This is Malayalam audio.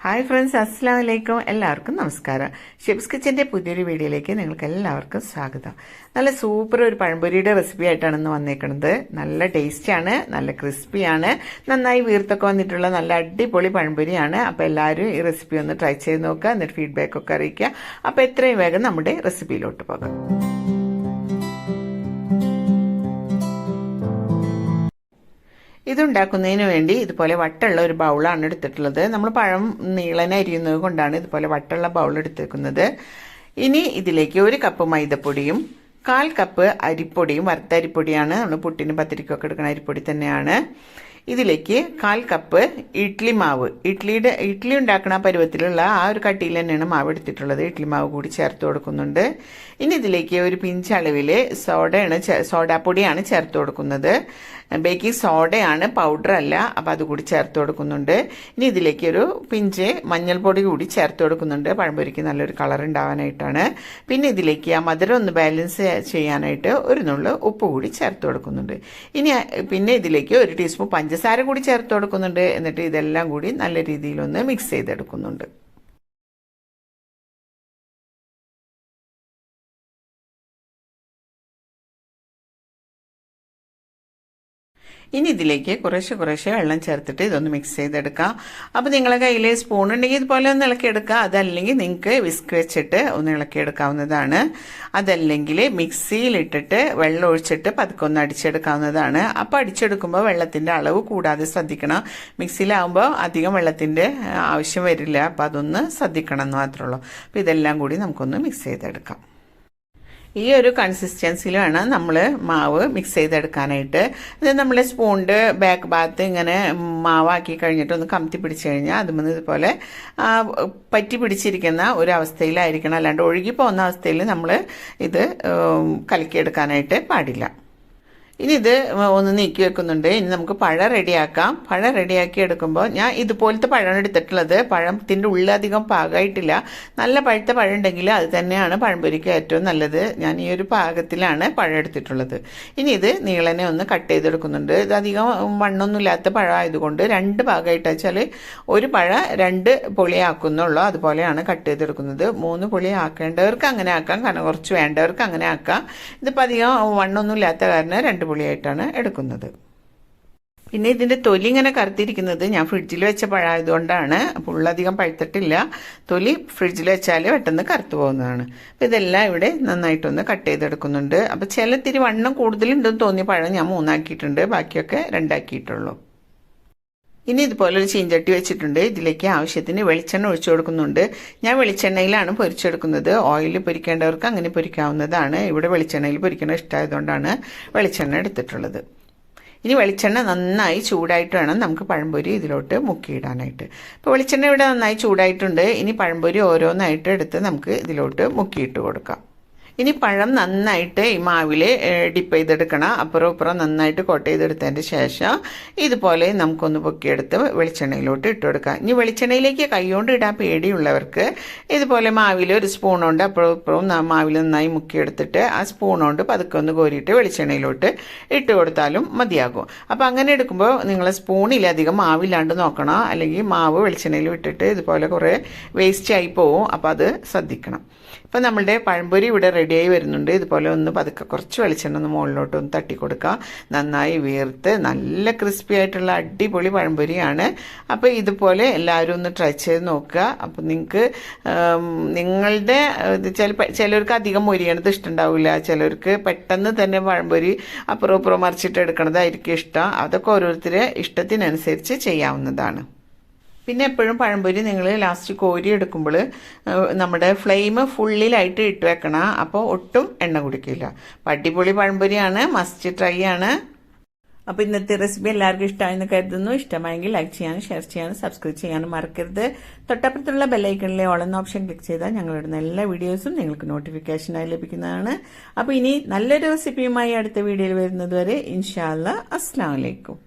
ഹായ് ഫ്രണ്ട്സ്, അസ്സലാമു അലൈക്കും. എല്ലാവർക്കും നമസ്കാരം. ഷെഫ്സ് കിച്ചൻ്റെ പുതിയൊരു വീഡിയോയിലേക്ക് നിങ്ങൾക്ക് എല്ലാവർക്കും സ്വാഗതം. നല്ല സൂപ്പർ ഒരു പഴംപൊരിയുടെ റെസിപ്പി ആയിട്ടാണ് ഇന്ന് വന്നേക്കുന്നത്. നല്ല ടേസ്റ്റിയാണ്, നല്ല ക്രിസ്പിയാണ്, നന്നായി വീർത്തൊക്കെ വന്നിട്ടുള്ള നല്ല അടിപൊളി പഴംപൊരിയാണ്. അപ്പോൾ എല്ലാവരും ഈ റെസിപ്പി ഒന്ന് ട്രൈ ചെയ്ത് നോക്കുക, എന്നിട്ട് ഫീഡ്ബാക്ക് ഒക്കെ അറിയിക്കുക. അപ്പോൾ എത്രയും വേഗം നമ്മുടെ റെസിപ്പിയിലോട്ട് പോകാം. ഇതുണ്ടാക്കുന്നതിന് വേണ്ടി ഇതുപോലെ വട്ടമുള്ള ഒരു ബൗളാണ് എടുത്തിട്ടുള്ളത്. നമ്മൾ പഴം നീളനെ അരിയുന്നത് കൊണ്ടാണ് ഇതുപോലെ വട്ടമുള്ള ബൗൾ എടുത്തിരിക്കുന്നത്. ഇനി ഇതിലേക്ക് 1 കപ്പ് മൈദപ്പൊടിയും 1/4 കപ്പ് അരിപ്പൊടിയും, വറുത്ത അരിപ്പൊടിയാണ്, നമ്മൾ പുട്ടിനും പത്തിരിക്കൊക്കെ എടുക്കുന്ന അരിപ്പൊടി തന്നെയാണ്. ഇതിലേക്ക് 1/4 കപ്പ് ഇഡ്ലി മാവ്, ഇഡ്ലി ഉണ്ടാക്കുന്ന പരുവത്തിലുള്ള ആ ഒരു കട്ടിയിൽ തന്നെയാണ് മാവ് എടുത്തിട്ടുള്ളത്. ഇഡ്ലി മാവ് കൂടി ചേർത്ത് കൊടുക്കുന്നുണ്ട്. ഇനി ഇതിലേക്ക് ഒരു പിഞ്ച് അളവിൽ സോഡാപ്പൊടിയാണ് ചേർത്ത് കൊടുക്കുന്നത്. ബേക്കിംഗ് സോഡയാണ്, പൗഡർ അല്ല. അപ്പോൾ അതുകൂടി ചേർത്ത് കൊടുക്കുന്നുണ്ട്. ഇനി ഇതിലേക്ക് ഒരു പിഞ്ച് മഞ്ഞൾപ്പൊടി കൂടി ചേർത്ത് കൊടുക്കുന്നുണ്ട്, പഴംപൊരിക്ക് നല്ലൊരു കളർ ഉണ്ടാവാനായിട്ടാണ്. പിന്നെ ഇതിലേക്ക് ആ മധുരം ഒന്ന് ബാലൻസ് ചെയ്യാനായിട്ട് ഒരു നുള്ളു ഉപ്പ് കൂടി ചേർത്ത് കൊടുക്കുന്നുണ്ട്. പിന്നെ ഇതിലേക്ക് 1 ടീസ്പൂൺ പഞ്ചസാര കൂടി ചേർത്ത് കൊടുക്കുന്നുണ്ട്. എന്നിട്ട് ഇതെല്ലാം കൂടി നല്ല രീതിയിലൊന്ന് മിക്സ് ചെയ്തെടുക്കുന്നുണ്ട്. ഇനി ഇതിലേക്ക് കുറേശ്ശെ വെള്ളം ചേർത്തിട്ട് ഇതൊന്ന് മിക്സ് ചെയ്തെടുക്കാം. അപ്പോൾ നിങ്ങളുടെ കയ്യിൽ സ്പൂൺ ഉണ്ടെങ്കിൽ ഇതുപോലെ ഒന്ന് ഇളക്കിയെടുക്കുക. അതല്ലെങ്കിൽ നിങ്ങൾക്ക് വിസ്ക് വെച്ചിട്ട് ഒന്ന് ഇളക്കിയെടുക്കാവുന്നതാണ്. അതല്ലെങ്കിൽ മിക്സിയിലിട്ടിട്ട് വെള്ളം ഒഴിച്ചിട്ട് പതുക്കെ ഒന്ന് അടിച്ചെടുക്കാവുന്നതാണ്. അപ്പോൾ അടിച്ചെടുക്കുമ്പോൾ വെള്ളത്തിൻ്റെ അളവ് കൂടാതെ ശ്രദ്ധിക്കണം. മിക്സിയിലാവുമ്പോൾ അധികം വെള്ളത്തിൻ്റെ ആവശ്യം വരില്ല. അപ്പോൾ അതൊന്ന് ശ്രദ്ധിക്കണം എന്ന് മാത്രമേ ഉള്ളൂ. അപ്പോൾ ഇതെല്ലാം കൂടി നമുക്കൊന്ന് മിക്സ് ചെയ്തെടുക്കാം. ഈ ഒരു കൺസിസ്റ്റൻസിൽ വേണം നമ്മൾ മാവ് മിക്സ് ചെയ്തെടുക്കാനായിട്ട്. ഇത് നമ്മൾ സ്പൂണിൻ്റെ ബാക്ക് ഭാഗത്ത് ഇങ്ങനെ മാവാക്കി കഴിഞ്ഞിട്ട് ഒന്ന് കമത്തി പിടിച്ചു കഴിഞ്ഞാൽ അതുമെന്ന് ഇതുപോലെ പറ്റി പിടിച്ചിരിക്കുന്ന ഒരു അവസ്ഥയിലായിരിക്കണം. അല്ലാണ്ട് ഒഴുകി പോകുന്ന അവസ്ഥയിൽ നമ്മൾ ഇത് കലക്കിയെടുക്കാനായിട്ട് പാടില്ല. ഇനി ഇത് ഒന്ന് നീക്കി വെക്കുന്നുണ്ട്. ഇനി നമുക്ക് പഴം റെഡിയാക്കാം. പഴം റെഡിയാക്കി എടുക്കുമ്പോൾ ഞാൻ ഇതുപോലത്തെ പഴമാണ് എടുത്തിട്ടുള്ളത്. പഴത്തിൻ്റെ ഉള്ളധികം പാകമായിട്ടില്ല. നല്ല പഴുത്ത പഴം ഉണ്ടെങ്കിൽ അത് തന്നെയാണ് പഴംപൊരിക്ക് ഏറ്റവും നല്ലത്. ഞാൻ ഈ ഒരു പാകത്തിലാണ് പഴം എടുത്തിട്ടുള്ളത്. ഇനി ഇത് നീളനെ ഒന്ന് കട്ട് ചെയ്തെടുക്കുന്നുണ്ട്. ഇത് അധികം വണ്ണൊന്നുമില്ലാത്ത പഴം ആയതുകൊണ്ട് 2 ഭാഗമായിട്ട് വെച്ചാൽ ഒരു പഴം 2 പൊളിയാക്കുന്നുള്ളൂ. അതുപോലെയാണ് കട്ട് ചെയ്തെടുക്കുന്നത്. 3 പൊളി ആക്കേണ്ടവർക്ക് അങ്ങനെ ആക്കാം, കാരണം കുറച്ച് വേണ്ടവർക്ക് അങ്ങനെ ആക്കാം. ഇതിപ്പോൾ അധികം വണ്ണൊന്നുമില്ലാത്ത കാരണം 2 പൊളിയായിട്ടാണ് എടുക്കുന്നത്. പിന്നെ ഇതിൻ്റെ തൊലി ഇങ്ങനെ കറുത്തിരിക്കുന്നത് ഞാൻ ഫ്രിഡ്ജിൽ വെച്ച പഴമായതുകൊണ്ടാണ്. അപ്പോൾ ഉള്ളധികം പഴുത്തിട്ടില്ല. തൊലി ഫ്രിഡ്ജിൽ വെച്ചാൽ പെട്ടെന്ന് കറുത്തു പോകുന്നതാണ്. അപ്പോൾ ഇതെല്ലാം ഇവിടെ നന്നായിട്ടൊന്ന് കട്ട് ചെയ്തെടുക്കുന്നുണ്ട്. അപ്പോൾ ചിലത്തിരി വണ്ണം കൂടുതലുണ്ടെന്ന് തോന്നിയ പഴം ഞാൻ 3 ആക്കിയിട്ടുണ്ട്, ബാക്കിയൊക്കെ 2 ആക്കിയിട്ടുള്ളൂ. ഇനി ഇതുപോലെ ഒരു ചീഞ്ചട്ടി വെച്ചിട്ടുണ്ട്. ഇതിലേക്ക് ആവശ്യത്തിന് വെളിച്ചെണ്ണ ഒഴിച്ചു കൊടുക്കുന്നുണ്ട്. ഞാൻ വെളിച്ചെണ്ണയിലാണ് പൊരിച്ചെടുക്കുന്നത്. ഓയിൽ പൊരിക്കേണ്ടവർക്ക് അങ്ങനെ പൊരിക്കാവുന്നതാണ്. ഇവിടെ വെളിച്ചെണ്ണയിൽ പൊരിക്കണ ഇഷ്ടമായതുകൊണ്ടാണ് വെളിച്ചെണ്ണ എടുത്തിട്ടുള്ളത്. ഇനി വെളിച്ചെണ്ണ നന്നായി ചൂടായിട്ട് വേണം നമുക്ക് പഴംപൊരി ഇതിലോട്ട് മുക്കിയിടാനായിട്ട്. ഇപ്പോൾ വെളിച്ചെണ്ണ ഇവിടെ നന്നായി ചൂടായിട്ടുണ്ട്. ഇനി പഴംപൊരി ഓരോന്നായിട്ട് എടുത്ത് നമുക്ക് ഇതിലോട്ട് മുക്കിയിട്ട് കൊടുക്കാം. ഇനി പഴം നന്നായിട്ട് ഈ മാവിൽ ഡിപ്പ് ചെയ്തെടുക്കണം. അപ്പുറം ഇപ്പുറം നന്നായിട്ട് കോട്ട് ചെയ്തെടുത്തതിൻ്റെ ശേഷം ഇതുപോലെ നമുക്കൊന്ന് പൊക്കിയെടുത്ത് വെളിച്ചെണ്ണയിലോട്ട് ഇട്ട് കൊടുക്കാം. ഇനി വെളിച്ചെണ്ണയിലേക്ക് കൈകൊണ്ട് ഇടാൻ പേടിയുള്ളവർക്ക് ഇതുപോലെ മാവിൽ ഒരു സ്പൂൺ കൊണ്ട് അപ്പുറം ഇപ്പുറം മാവിൽ നന്നായി മുക്കിയെടുത്തിട്ട് ആ സ്പൂൺ കൊണ്ട് പതുക്കെ ഒന്ന് കോരിയിട്ട് വെളിച്ചെണ്ണയിലോട്ട് ഇട്ട് കൊടുത്താലും മതിയാകും. അപ്പോൾ അങ്ങനെ എടുക്കുമ്പോൾ നിങ്ങൾ സ്പൂണിലധികം മാവില്ലാണ്ട് നോക്കണം. അല്ലെങ്കിൽ മാവ് വെളിച്ചെണ്ണയിൽ വിട്ടിട്ട് ഇതുപോലെ കുറേ വേസ്റ്റ് ആയി പോവും. അപ്പോൾ അത് ശ്രദ്ധിക്കണം. ഇപ്പം നമ്മളുടെ പഴംപൊരി ഇവിടെ റെഡിയായി വരുന്നുണ്ട്. ഇതുപോലെ ഒന്ന് പതുക്കെ കുറച്ച് വെളിച്ചെണ്ണ ഒന്ന് മുകളിലോട്ട് ഒന്ന് തട്ടി കൊടുക്കുക. നന്നായി വീർത്ത് നല്ല ക്രിസ്പി ആയിട്ടുള്ള അടിപൊളി പഴംപൊരിയാണ്. അപ്പോൾ ഇതുപോലെ എല്ലാവരും ഒന്ന് ട്രൈ ചെയ്ത് നോക്കുക. അപ്പോൾ നിങ്ങൾക്ക് നിങ്ങളുടെ ചിലർക്ക് അധികം മൊരിയണത് ഇഷ്ടമുണ്ടാവില്ല. ചിലർക്ക് പെട്ടെന്ന് തന്നെ പഴംപൊരി അപ്പുറം ഇപ്പുറം മറിച്ചിട്ട് എടുക്കണതായിരിക്കും ഇഷ്ടം. അതൊക്കെ ഓരോരുത്തരുടെ ഇഷ്ടത്തിനനുസരിച്ച് ചെയ്യാവുന്നതാണ്. പിന്നെ എപ്പോഴും പഴംപൊരി നിങ്ങൾ ലാസ്റ്റ് കോരി എടുക്കുമ്പോൾ നമ്മുടെ ഫ്ലെയിം ഫുള്ളിലായിട്ട് ഇട്ട് വെക്കണം. അപ്പോൾ ഒട്ടും എണ്ണ കുടിക്കില്ല. അടിപൊളി പഴംപൊരിയാണ്, മസ്റ്റ് ട്രൈ ആണ്. അപ്പോൾ ഇന്നത്തെ റെസിപ്പി എല്ലാവർക്കും ഇഷ്ടമായെന്ന് കരുതുന്നു. ഇഷ്ടമായെങ്കിൽ ലൈക്ക് ചെയ്യാനും ഷെയർ ചെയ്യാനും സബ്സ്ക്രൈബ് ചെയ്യാനും മറക്കരുത്. തൊട്ടപ്പുറത്തുള്ള ബെല്ലൈക്കണിലെ ഓൾ എന്ന ഓപ്ഷൻ ക്ലിക്ക് ചെയ്താൽ ഞങ്ങളിടുന്ന എല്ലാ വീഡിയോസും നിങ്ങൾക്ക് നോട്ടിഫിക്കേഷനായി ലഭിക്കുന്നതാണ്. അപ്പോൾ ഇനി നല്ലൊരു റെസിപ്പിയുമായി അടുത്ത വീഡിയോയിൽ വരുന്നത് വരെ ഇൻഷാ അല്ലാഹ്. അസ്സലാമു അലൈക്കും.